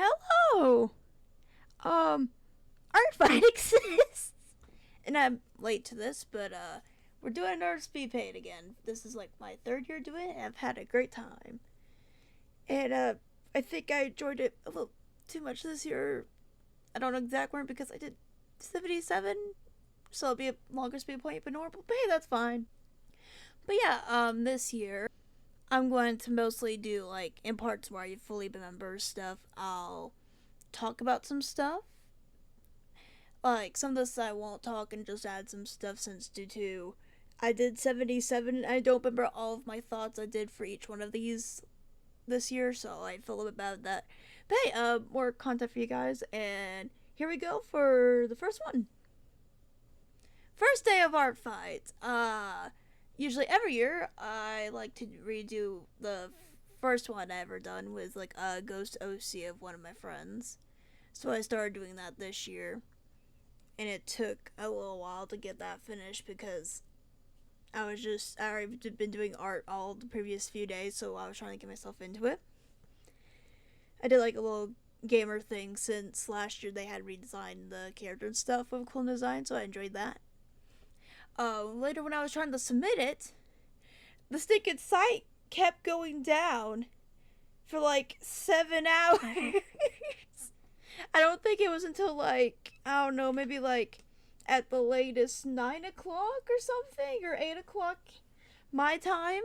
Hello! Artfight exists! And I'm late to this, but, we're doing another Speedpaint again. This is like my third year doing it, and I've had a great time. And, I think I enjoyed it a little too much this year. I don't know exact word because I did 77, so it'll be a longer Speedpaint than normal, but hey, that's fine. But yeah, this year, I'm going to mostly do, like, in parts where I fully remember stuff, I'll talk about some stuff. Like, some of this I won't talk and just add some stuff since due to I did 77 and I don't remember all of my thoughts I did for each one of these this year, so I feel a little bit bad with that. But hey, more content for you guys, and here we go for the first one. First day of art fights. Usually every year I like to redo the first one I ever done with like a ghost OC of one of my friends. So I started doing that this year, and it took a little while to get that finished because I already been doing art all the previous few days, so I was trying to get myself into it. I did like a little gamer thing since last year they had redesigned the character and stuff with cool design, so I enjoyed that. Later when I was trying to submit it, the stinking site kept going down for like 7 hours. I don't think it was until like, I don't know, maybe like at the latest 9 o'clock or something, or 8 o'clock my time,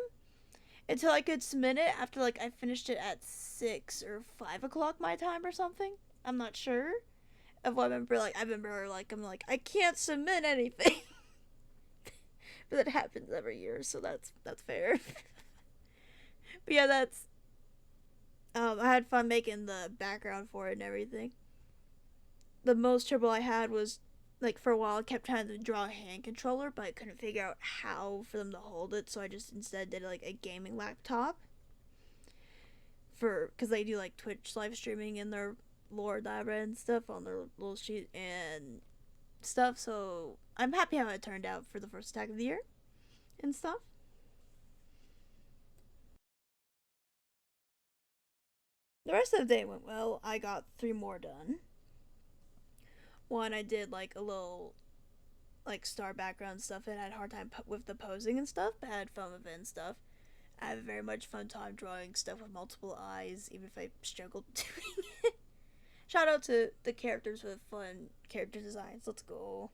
until I could submit it after like I finished it at 6 or 5 o'clock my time or something. I'm not sure. Of what I remember, I'm like, I can't submit anything. But that happens every year, so that's fair. But yeah, that's I had fun making the background for it and everything. The most trouble I had was like for a while I kept trying to draw a hand controller, but I couldn't figure out how for them to hold it, so I just instead did like a gaming laptop. For because they do like Twitch live streaming in their lore that I read and stuff on their little sheet and stuff, so I'm happy how it turned out for the first attack of the year and stuff. The rest of the day went well. I got 3 more done. One I did like a little like star background stuff and had a hard time with the posing and stuff, but I had fun with it and stuff. I have a very much fun time drawing stuff with multiple eyes, even if I struggled doing it. Shout out to the characters with fun character designs. Let's go.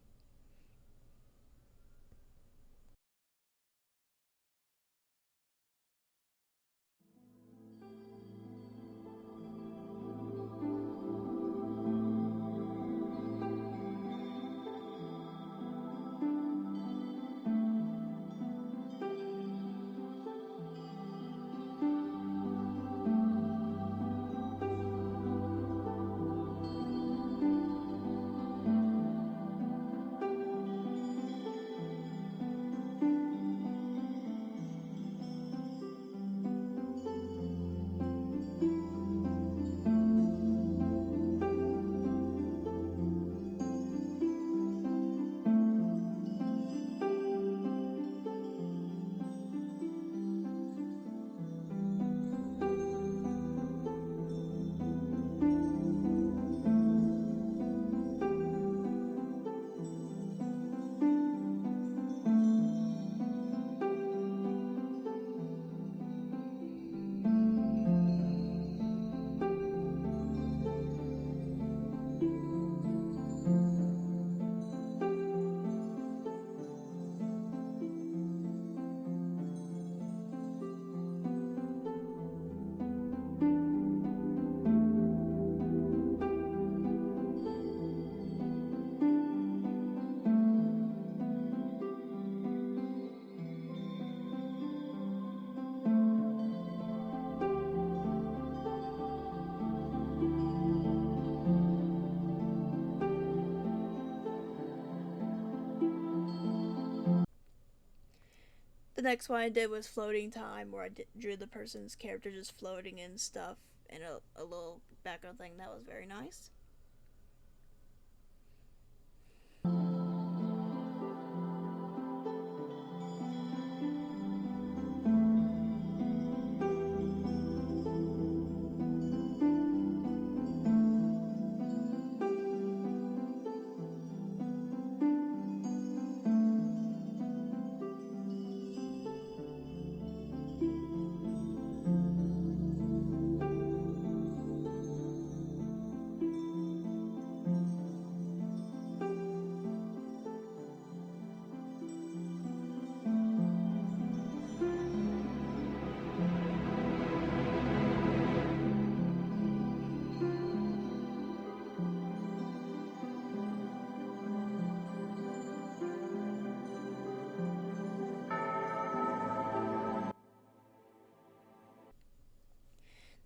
The next one I did was floating time, where drew the person's character just floating and stuff, and a little background thing that was very nice.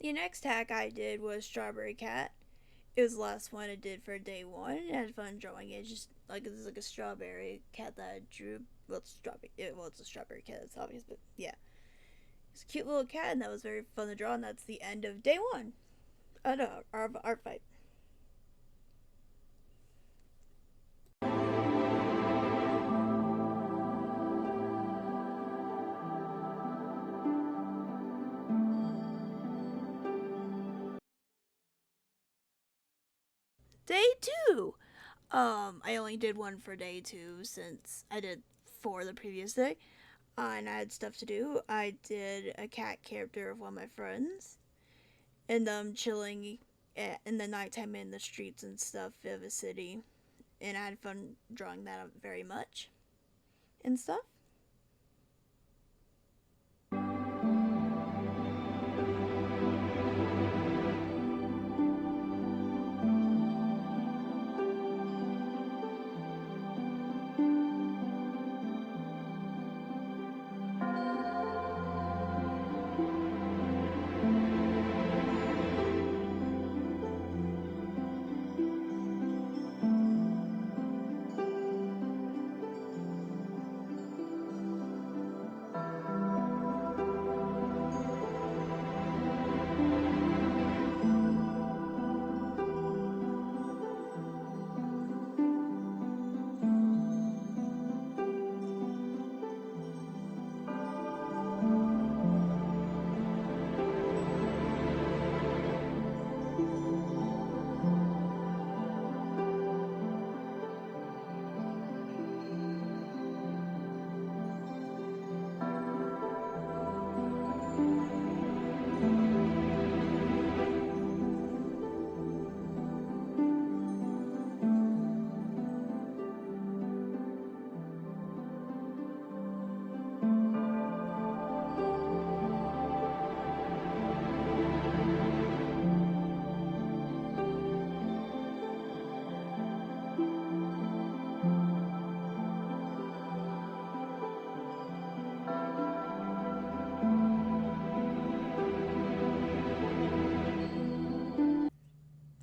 The next hack I did was Strawberry Cat. It was the last one I did for day one. I had fun drawing it. Just like it's like a strawberry cat that I drew. Well, it's strawberry. Well, it's a strawberry cat. It's obvious, but yeah, it's a cute little cat, and that was very fun to draw. And that's the end of day one. No, art fight. Day two. I only did one for day two since I did four the previous day. And I had stuff to do. I did a cat character of one of my friends, and chilling in the nighttime in the streets and stuff of a city, and I had fun drawing that up very much and stuff.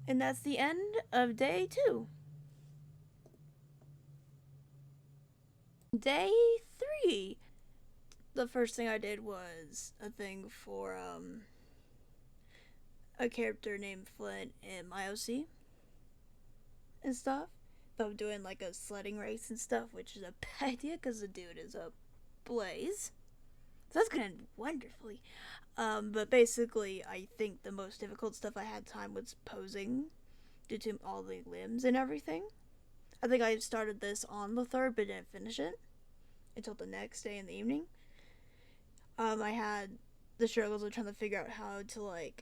And that's the end of day two. Day three. The first thing I did was a thing for a character named Flint in my OC and stuff. But I'm doing like a sledding race and stuff, which is a bad idea because the dude is a blaze. So that's gonna end wonderfully. But basically, I think the most difficult stuff I had time was posing due to all the limbs and everything. I think I started this on the 3rd but didn't finish it until the next day in the evening. I had the struggles of trying to figure out how to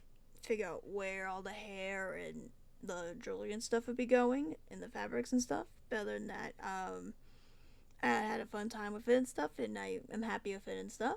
figure out where all the hair and the jewelry and stuff would be going and the fabrics and stuff. But other than that, I had a fun time with it and stuff, and I am happy with it and stuff.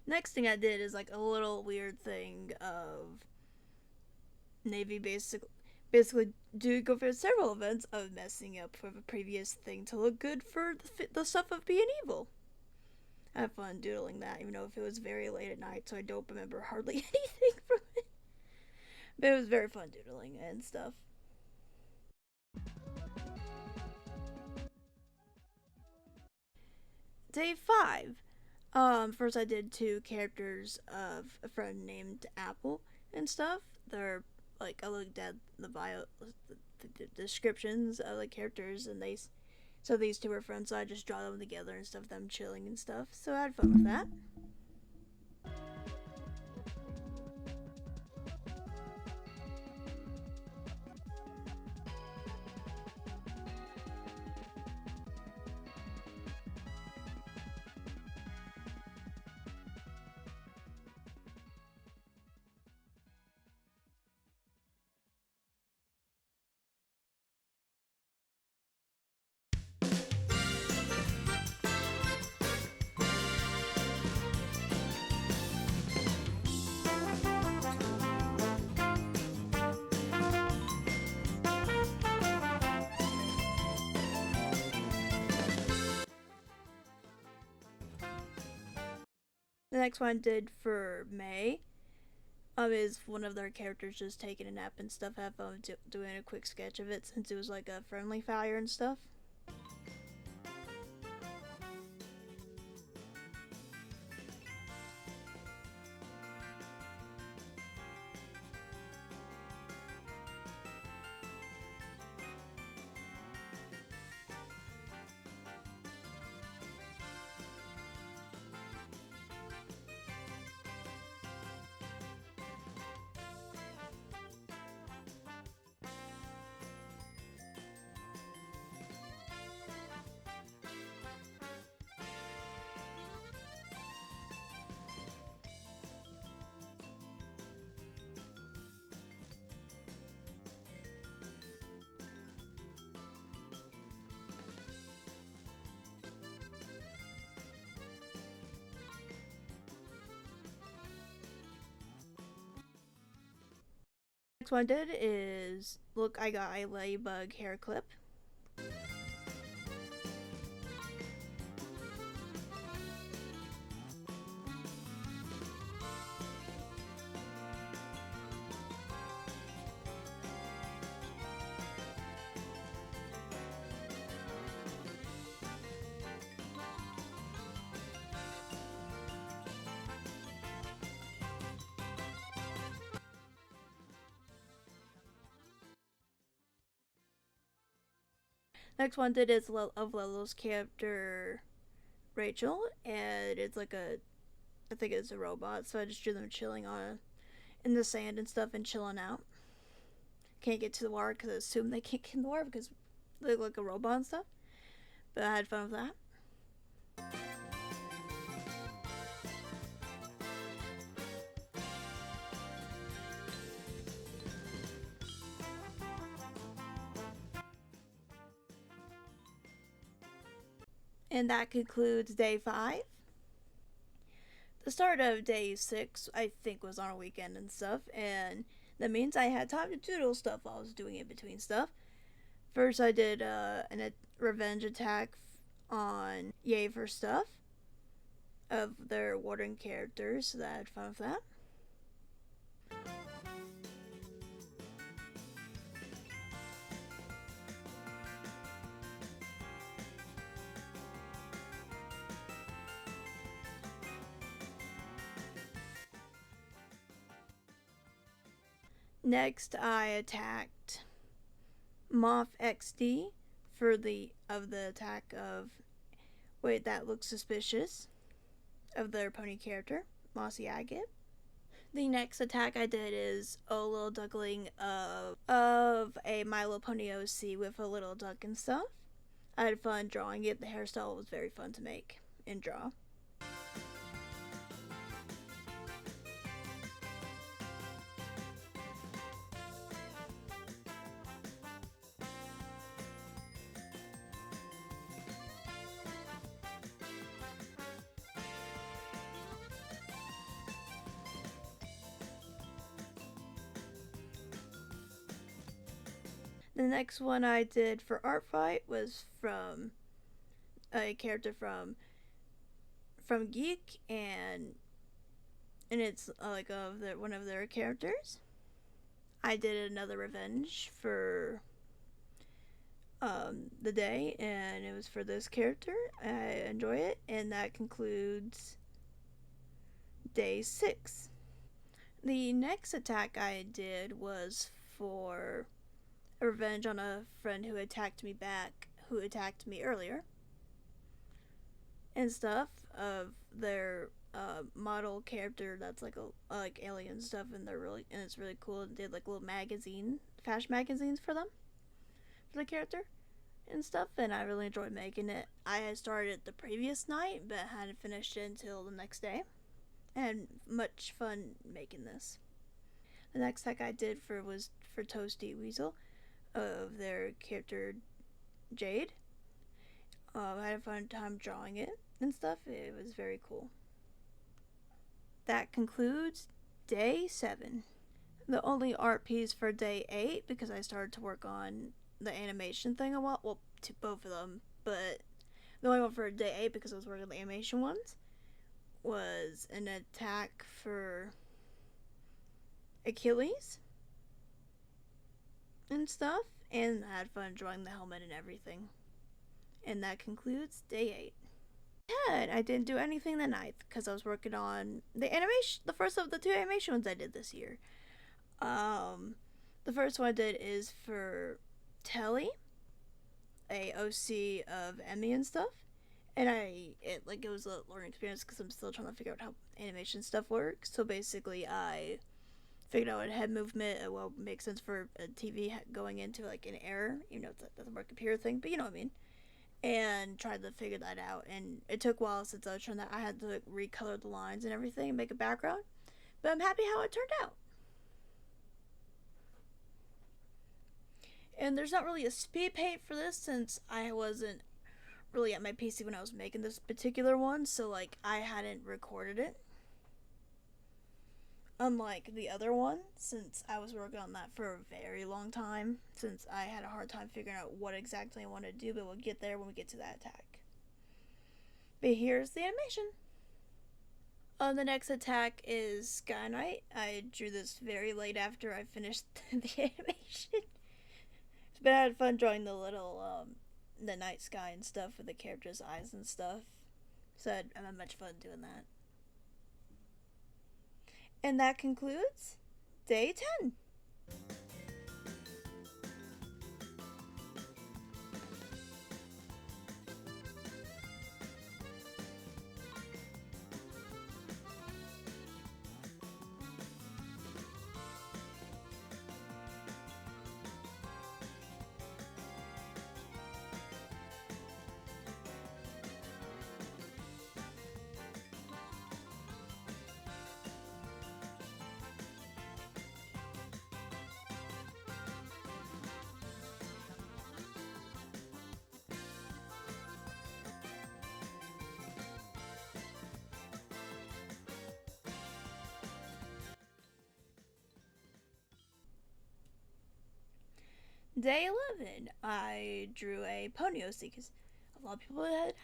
Next thing I did is like a little weird thing of Navy basically do go for several events of messing up with a previous thing to look good for the stuff of being evil. I had fun doodling that, even though if it was very late at night, so I don't remember hardly anything from it. But it was very fun doodling and stuff. Day 5. First I did 2 characters of a friend named Apple and stuff. They're like, I looked at the bio, the descriptions of the characters, and so these 2 were friends, so I just draw them together and stuff, them chilling and stuff. So I had fun with that. The next one I did for May is one of their characters just taking a nap and stuff. I have fun doing a quick sketch of it since it was like a friendly fire and stuff. Next one I did is, look, I got a ladybug hair clip. Next one I did is of Lolo's character Rachel, and it's like I think it's a robot, so I just drew them chilling on in the sand and stuff and chilling out. Can't get to the water because I assume they can't get in the water because they look like a robot and stuff. But I had fun with that. And that concludes day 5. The start of day 6, I think, was on a weekend and stuff, and that means I had time to doodle stuff while I was doing in between stuff. First, I did a revenge attack on Yay for stuff of their warden characters, so I had fun with that. Next, I attacked Moth XD for the attack of, wait, that looks suspicious, of their pony character, Mossy Agate. The next attack I did is a little duckling of a My Little Pony OC with a little duck and stuff. I had fun drawing it. The hairstyle was very fun to make and draw. The next one I did for Artfight was from a character from from Geek, and it's like one of their characters. I did another revenge for the day, and it was for this character. I enjoy it, and that concludes day 6. The next attack I did was for a revenge on a friend who attacked me back, who attacked me earlier, and stuff of their model character that's like a like alien stuff, and it's really cool. They did like little fashion magazines for them, for the character and stuff, and I really enjoyed making it. I had started the previous night, but hadn't finished it until the next day. And much fun making this. The next tech I did was for Toasty Weasel of their character Jade. I had a fun time drawing it and stuff. It was very cool. That concludes day 7. The only art piece for day 8, because I started to work on the animation thing a while, well, to both of them, but the only one for day 8 because I was working on the animation ones was an attack for Achilles and stuff, and I had fun drawing the helmet and everything. And that concludes day 8. Yeah, I didn't do anything the 9th because I was working on the animation, the first of the 2 animation ones I did this year. The first one I did is for Telly, a OC of Emmy and stuff, and it was a learning experience because I'm still trying to figure out how animation stuff works. So basically, I figured out a head movement well makes sense for a TV going into like an error, even though it's a more computer thing, but you know what I mean. And tried to figure that out, and it took a while since I was trying that. I had to like recolor the lines and everything and make a background, but I'm happy how it turned out. And there's not really a speed paint for this since I wasn't really at my PC when I was making this particular one, so like I hadn't recorded it. Unlike the other one, since I was working on that for a very long time, since I had a hard time figuring out what exactly I wanted to do, but we'll get there when we get to that attack. But here's the animation. The next attack is Sky Knight. I drew this very late after I finished the animation. But I had fun drawing the little, the night sky and stuff with the characters' eyes and stuff. So I had much fun doing that. And that concludes day 10. Day 11, I drew a Ponyose because a lot of people had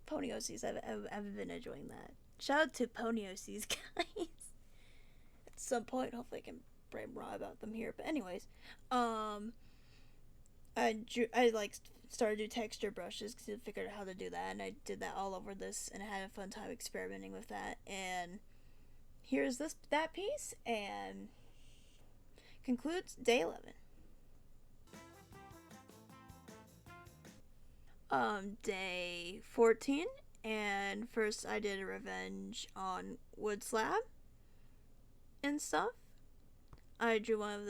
Ponyoses. I've been enjoying that. Shout out to Ponyoses, guys. At some point, hopefully I can brain raw about them here. But anyways, I like started to do texture brushes because I figured out how to do that, and I did that all over this, and I had a fun time experimenting with that. And here's that piece, and concludes day 11. Day 14, and first I did a revenge on Wood Slab and stuff. I drew one of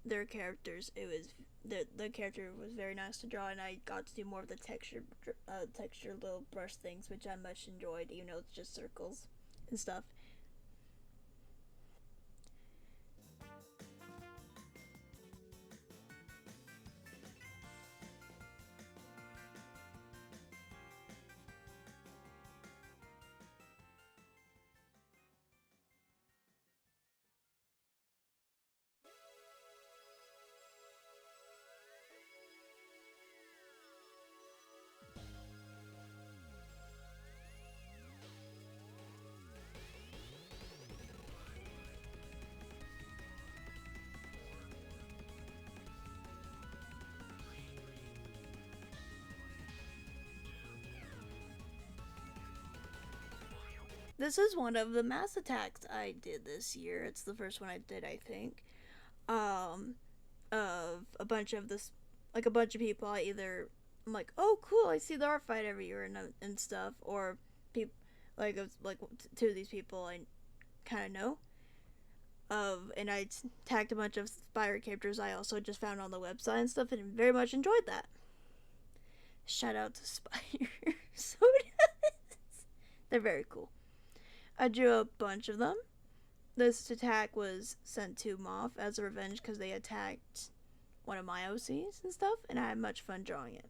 their characters. It was the character was very nice to draw, and I got to do more of the texture little brush things, which I much enjoyed, even though it's just circles and stuff. This is one of the mass attacks I did this year. It's the first one I did, I think. Um, of a bunch of this, like a bunch of people. I'm like, oh, cool! I see the art fight every year and stuff, or people like two of these people I kind of know. And I tagged a bunch of Spire characters I also just found on the website and stuff, and very much enjoyed that. Shout out to Spire. So they're very cool. I drew a bunch of them. This attack was sent to Moth as a revenge because they attacked one of my OCs and stuff, and I had much fun drawing it.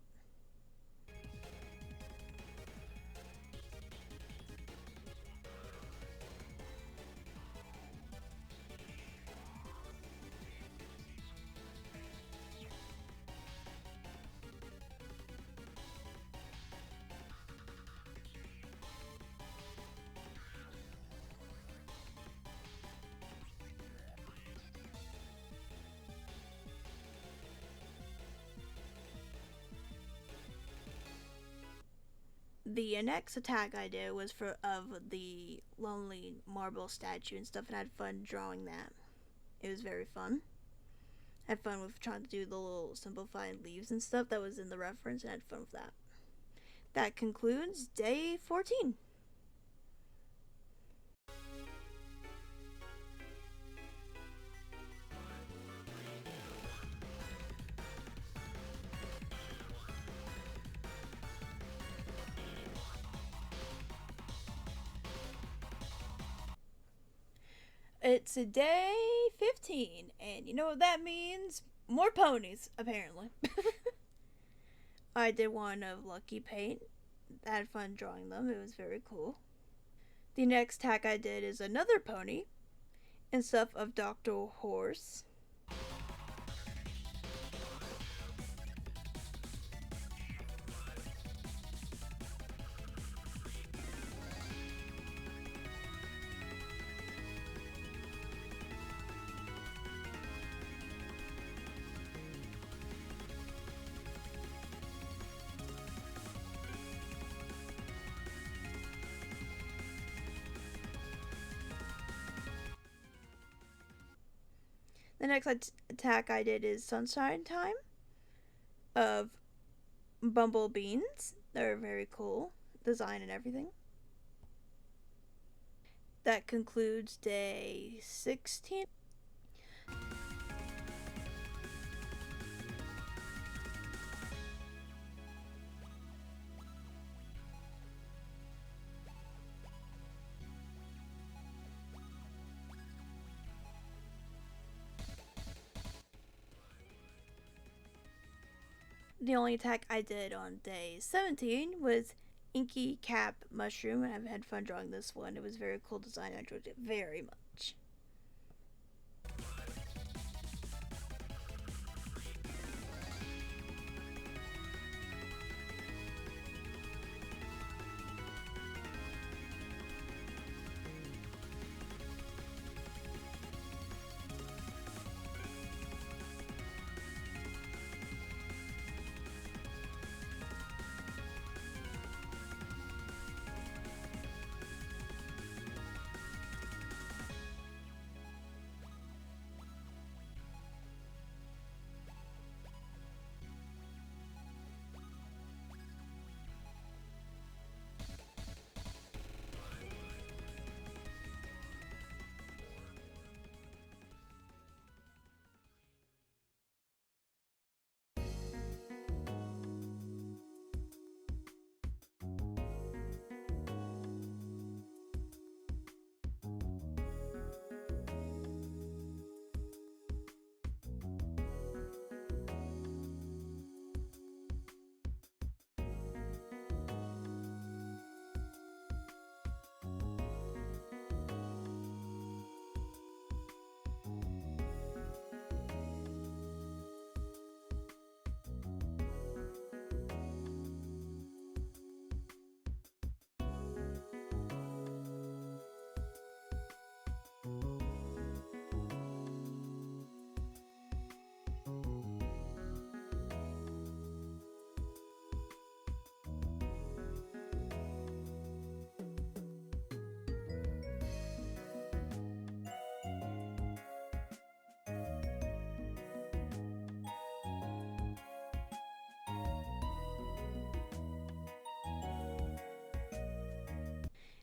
The next attack I did was for of the lonely marble statue and stuff, and I had fun drawing that. It was very fun. I had fun with trying to do the little simplified leaves and stuff that was in the reference, and I had fun with that. That concludes day 14. It's a day 15, and you know what that means? More ponies, apparently. I did one of Lucky Paint. I had fun drawing them. It was very cool. The next tack I did is another pony and stuff of Dr. Horse. The next attack I did is Sunshine Time of Bumblebeans. They're very cool design and everything. That concludes day 16. The only attack I did on day 17 was Inky Cap Mushroom, and I've had fun drawing this one. It was a very cool design. I enjoyed it very much.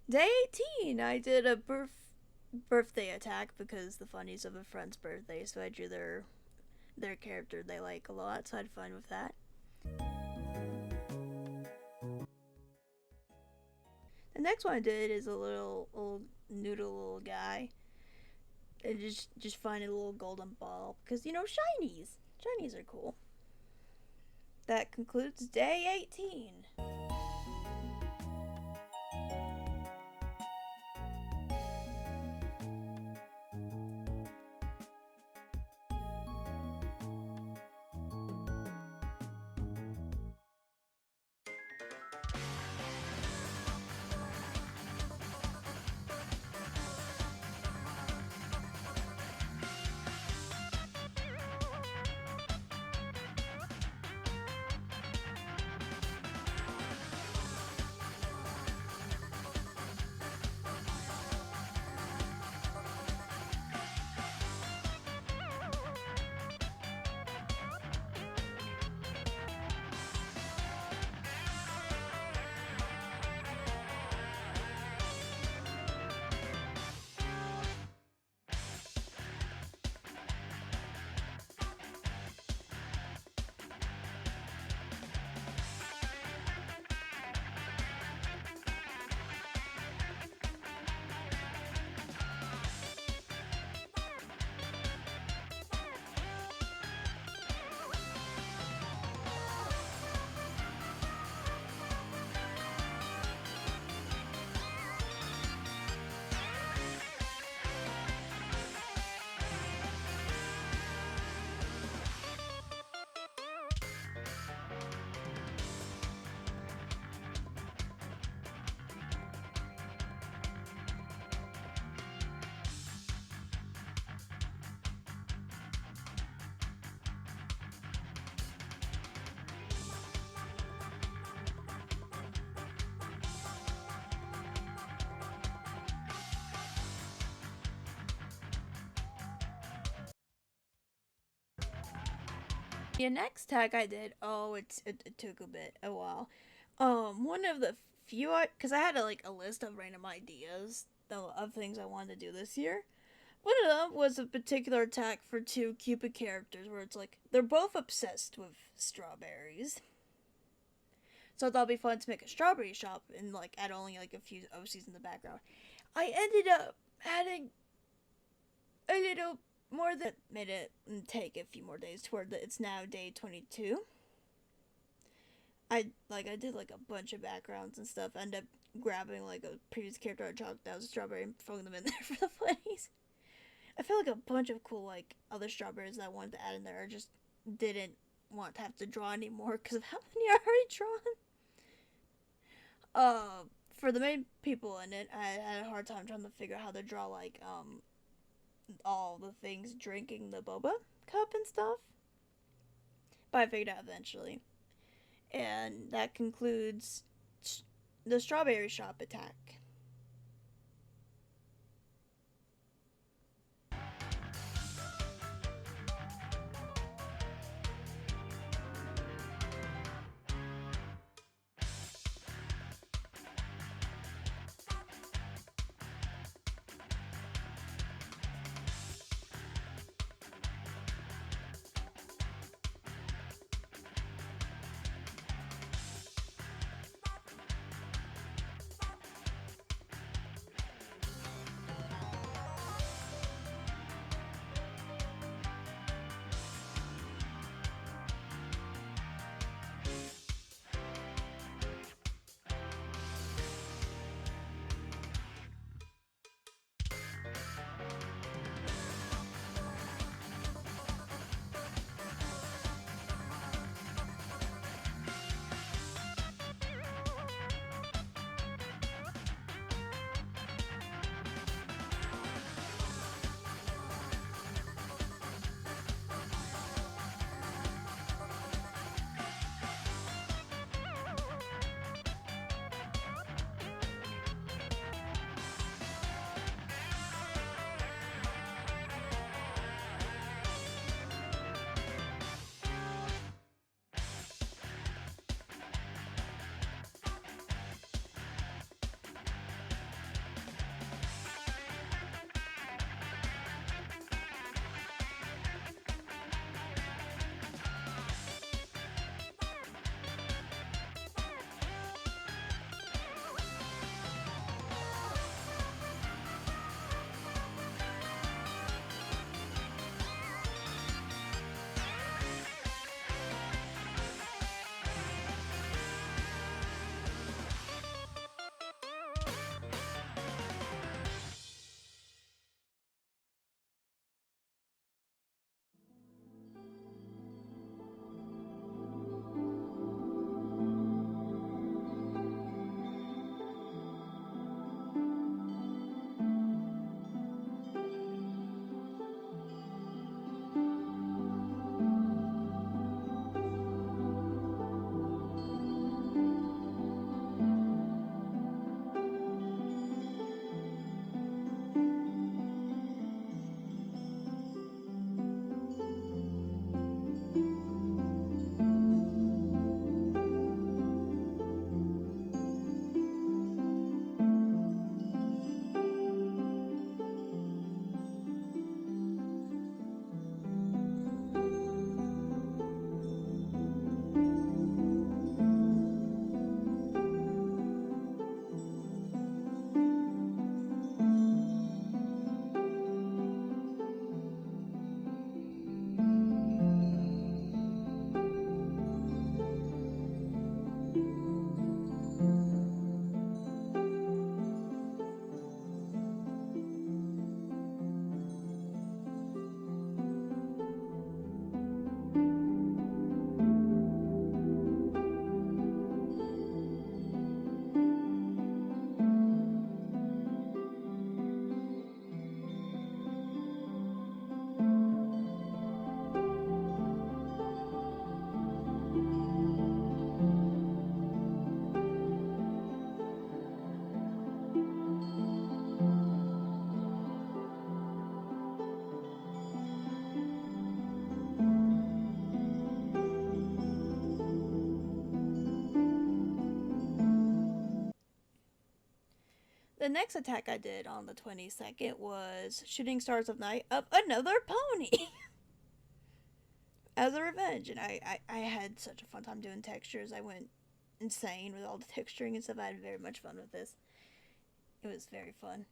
Day 18, I did a birthday attack because the funnies of a friend's birthday, so I drew their character they like a lot, so I had fun with that. The next one I did is a little noodle little guy. And just find a little golden ball because shinies are cool. That concludes day 18. The next tag I did, it took a while. One of the few, because I had a list of random ideas of things I wanted to do this year. One of them was a particular attack for two Cupid characters where it's like they're both obsessed with strawberries. So I thought it'd be fun to make a strawberry shop and add only a few OCs in the background. I ended up adding a little more than made it take a few more days to where it's now day 22. I did a bunch of backgrounds and stuff. I ended up grabbing a previous character I chalked out as a strawberry and throwing them in there for the funnies. I feel a bunch of cool other strawberries that I wanted to add in there. I just didn't want to have to draw anymore because of how many I already drawn. For the main people in it, I had a hard time trying to figure out how to draw all the things drinking the boba cup and stuff. But I figured out eventually. And that concludes the strawberry shop attack. The next attack I did on the 22nd was Shooting Stars of Night of another pony. As a revenge, and I had such a fun time doing textures. I went insane with all the texturing and stuff. I had very much fun with this. It was very fun.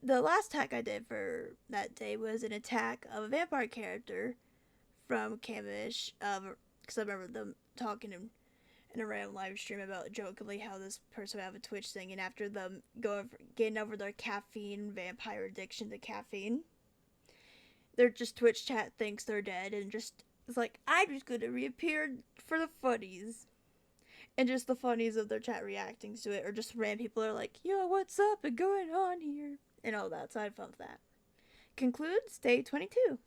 The last attack I did for that day was an attack of a vampire character from Camish. Because I remember them talking in a random live stream about jokingly how this person would have a Twitch thing, and after them getting over their caffeine vampire addiction to caffeine, their just Twitch chat thinks they're dead and just it's like, I'm just gonna reappear for the funnies. And just the funnies of their chat reacting to it, or just random people are like, yo, what's up and going on here? And all that, so I had fun with that. Concludes day 22.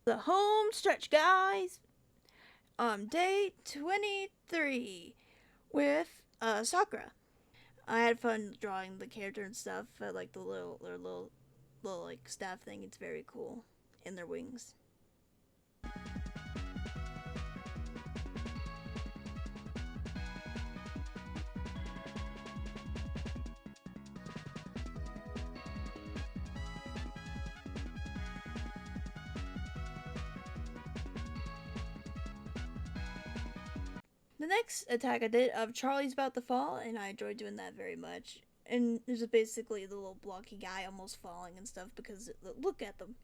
The home stretch, guys. Day 23 with Sakura. I had fun drawing the character and stuff. I like the little like staff thing. It's very cool. And their wings. The next attack I did of Charlie's About to Fall, and I enjoyed doing that very much. And there's basically the little blocky guy almost falling and stuff because look at them.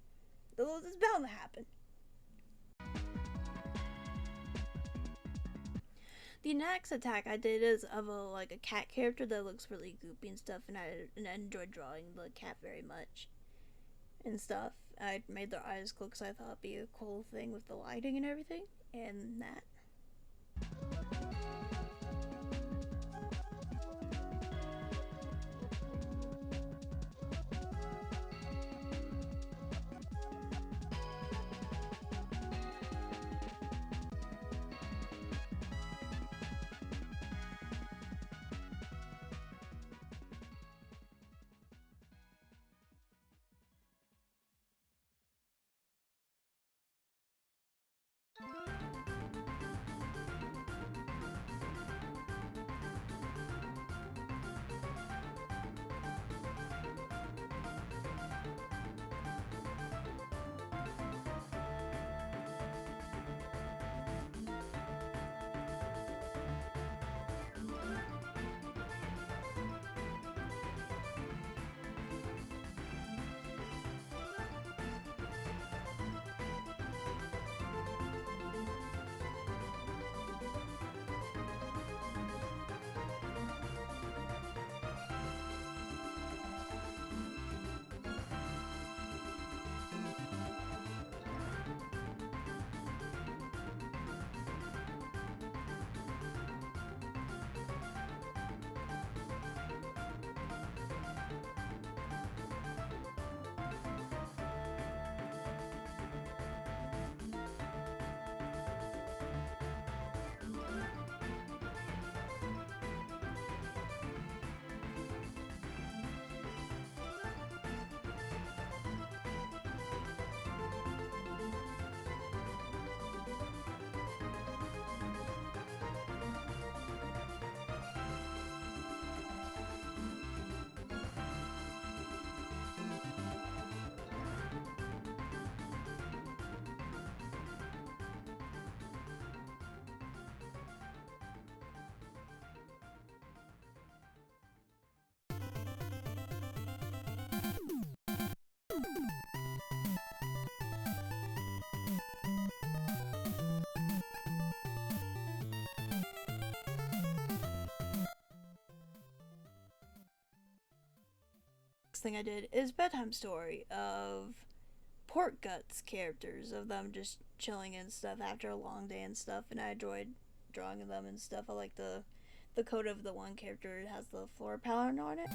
It's bound to happen. The next attack I did is of a cat character that looks really goopy and stuff, and I enjoyed drawing the cat very much and stuff. I made their eyes glow because I thought it'd be a cool thing with the lighting and everything, and that. Next thing I did is bedtime story of pork guts characters, of them just chilling and stuff after a long day and stuff, and I enjoyed drawing them and stuff. I like the coat of the one character. It has the floor pattern on it.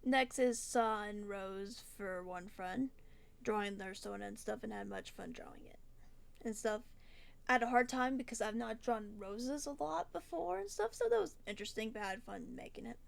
Next is Saw and Rose for one friend, drawing their stone and stuff, and had much fun drawing it and stuff. I had a hard time because I've not drawn roses a lot before and stuff, so that was interesting, but I had fun making it.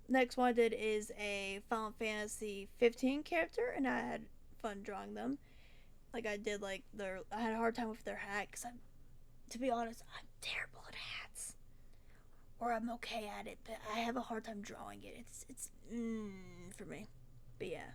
Next one I did is a Final Fantasy 15 character, and I had fun drawing them. Like I did, like I had a hard time with their hat because to be honest, I'm terrible at hats, or I'm okay at it, but I have a hard time drawing it. It's for me, but yeah.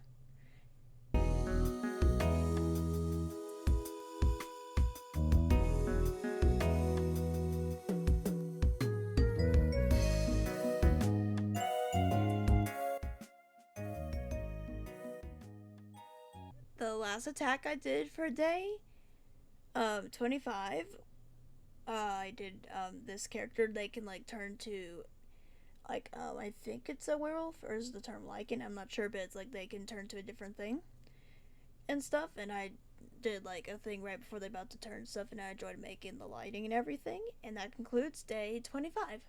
The last attack I did for a day, 25. I did this character. They can like turn to, like I think it's a werewolf, or is the term lichen? I'm not sure, but it's like they can turn to a different thing and stuff. And I did like a thing right before they're about to turn stuff, and I enjoyed making the lighting and everything. And that concludes day 25.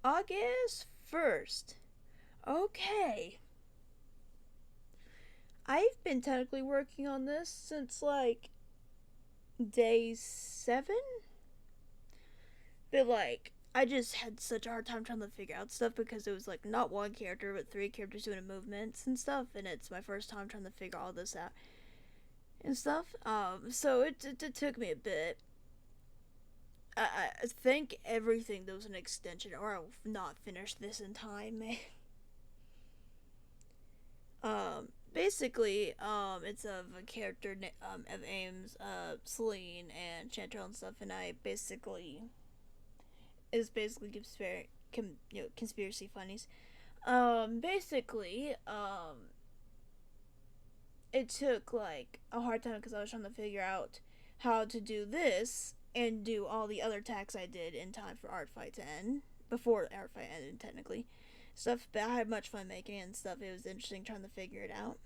August 1st. Okay. I've been technically working on this since like day 7, but like I just had such a hard time trying to figure out stuff because it was like not one character but 3 characters doing movements and stuff, and it's my first time trying to figure all this out and stuff. So it took me a bit. I think everything there was an extension, or I'll not finish this in time. Basically, it's of a character of Ames, Celine, and Chantel and stuff, and I basically is basically conspiracy funnies. Basically, it took like a hard time because I was trying to figure out how to do this and do all the other attacks I did in time for Artfight to end, before Artfight ended technically. Stuff, but I had much fun making it and stuff. It was interesting trying to figure it out.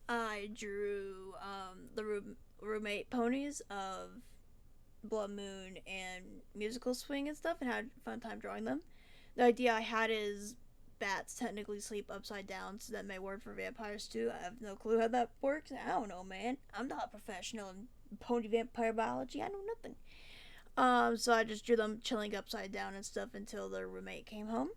I drew the roommate ponies of Blood Moon and Musical Swing and stuff, and had a fun time drawing them. The idea I had is bats technically sleep upside down, so that may work for vampires too. I have no clue how that works. I don't know, man. I'm not a professional in pony vampire biology. I know nothing. So I just drew them chilling upside down and stuff until their roommate came home.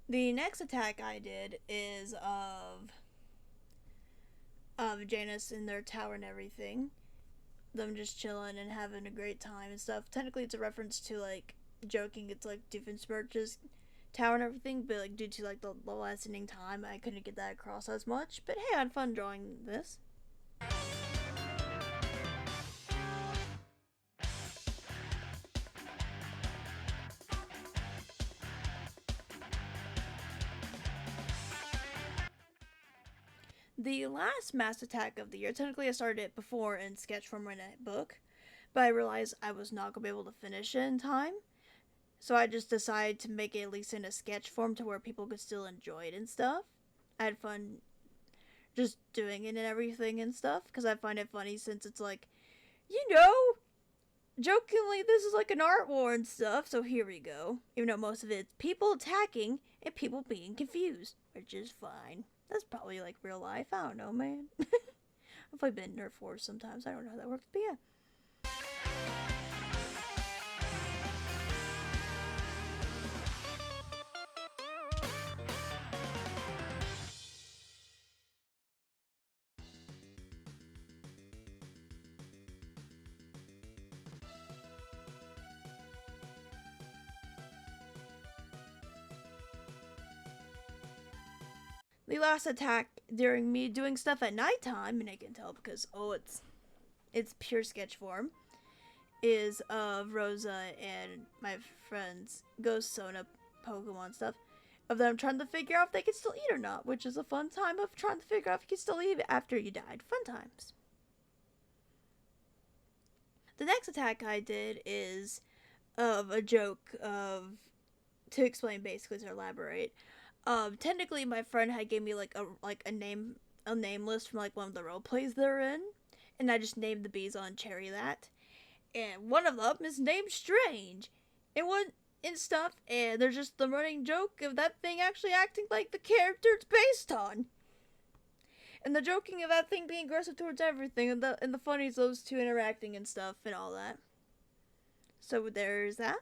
The next attack I did is of Janus in their tower and everything. Them just chilling and having a great time and stuff. Technically, it's a reference to like joking. It's like Doofenshmirtz's tower and everything, but like due to like the lessening time, I couldn't get that across as much. But hey, I had fun drawing this. The last mass attack of the year, technically I started it before in sketch form in a book, but I realized I was not going to be able to finish it in time. So I just decided to make it at least in a sketch form to where people could still enjoy it and stuff. I had fun just doing it and everything and stuff because I find it funny since it's like, you know, jokingly, this is like an art war and stuff, so here we go. Even though most of it's people attacking and people being confused, which is fine. That's probably like real life. I don't know, man. I've played been Nerf Wars sometimes. I don't know how that works, but yeah. The last attack during me doing stuff at nighttime, and I can tell because it's pure sketch form, is of Rosa and my friends Ghost Sona Pokemon stuff. Of them trying to figure out if they can still eat or not, which is a fun time of trying to figure out if you can still eat after you died. Fun times. The next attack I did is of a joke of to explain basically to elaborate. Technically my friend had gave me like a name list from like one of the role plays they're in, and I just named the bees on Cherry that. And one of them is named Strange. It was and stuff, and there's just the running joke of that thing actually acting like the character it's based on. And the joking of that thing being aggressive towards everything, and the funny is those two interacting and stuff and all that. So there's that.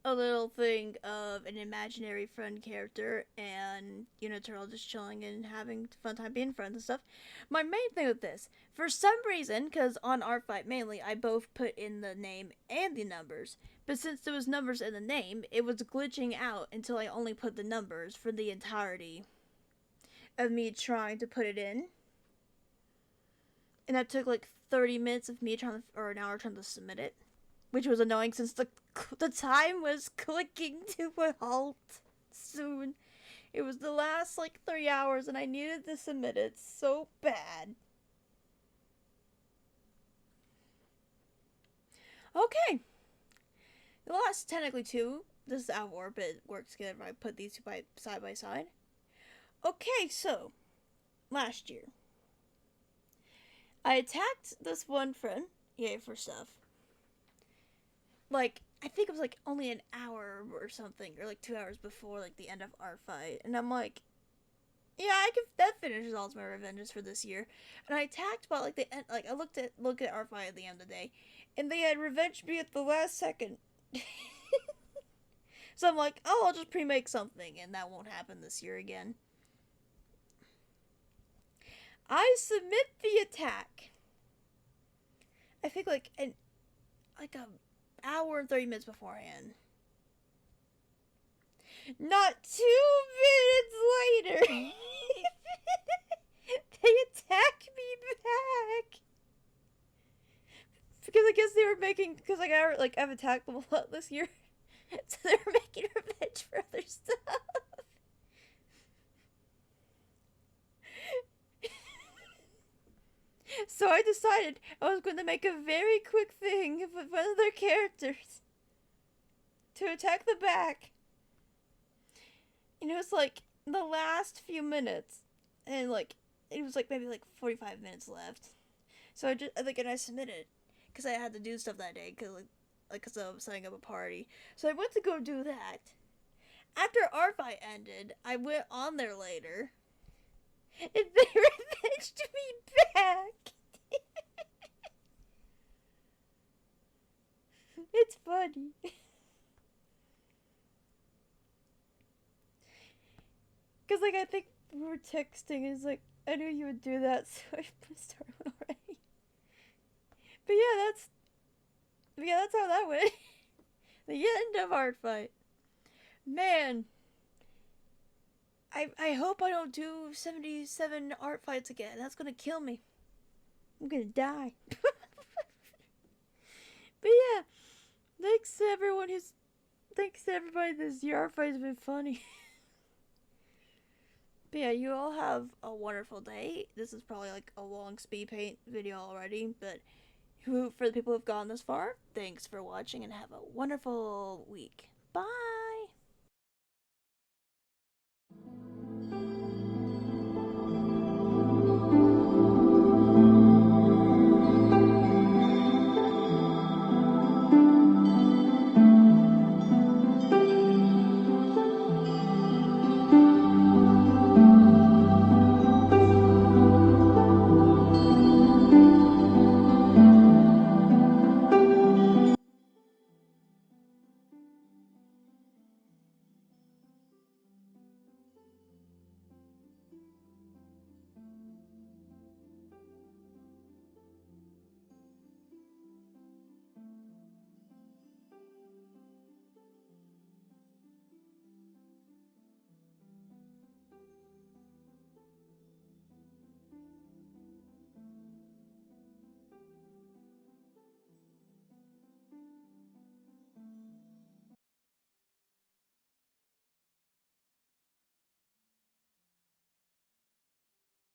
A little thing of an imaginary friend character and Uniturtle just chilling and having a fun time being friends and stuff. My main thing with this, for some reason, because on Artfight mainly, I both put in the name and the numbers, but since there was numbers in the name, it was glitching out until I only put the numbers for the entirety of me trying to put it in. And that took like 30 minutes of me or an hour trying to submit it, which was annoying since the time was clicking to a halt soon. It was the last like 3 hours and I needed to submit it so bad. Okay. The last technically two. This is out of order, but it works good if I put these two side by side. Okay, so last year I attacked this one friend. Yay for stuff. like I think it was like only an hour or something, or like 2 hours before like the end of Artfight, and I'm like, yeah, I can. That finishes all my revenges for this year. And I attacked about like the end. Like I look at Artfight at the end of the day, and they had revenged me at the last second. So I'm like, oh, I'll just pre-make something, and that won't happen this year again. I submit the attack. I think like a hour and 30 minutes beforehand. Not 2 minutes later, they attack me back. Because I guess they were making, because like I've attacked them a lot this year, so they were making revenge for other stuff. So I decided I was going to make a very quick thing with one of their characters to attack the back. And it was like the last few minutes, and like it was like maybe like 45 minutes left. So I submitted because I had to do stuff that day because I was setting up a party. So I went to go do that. After Artfight ended, I went on there later, and they revenged me back. It's funny. Because, like, I think we were texting, and it's like, I knew you would do that, so I started one already. But yeah, that's how that went. The end of Artfight. Man. I hope I don't do 77 Artfights again. That's gonna kill me. I'm gonna die. But yeah, thanks to everybody this year. Artfight's been funny. But yeah, you all have a wonderful day. This is probably like a long speed paint video already, but for the people who've gone this far, thanks for watching and have a wonderful week. Bye!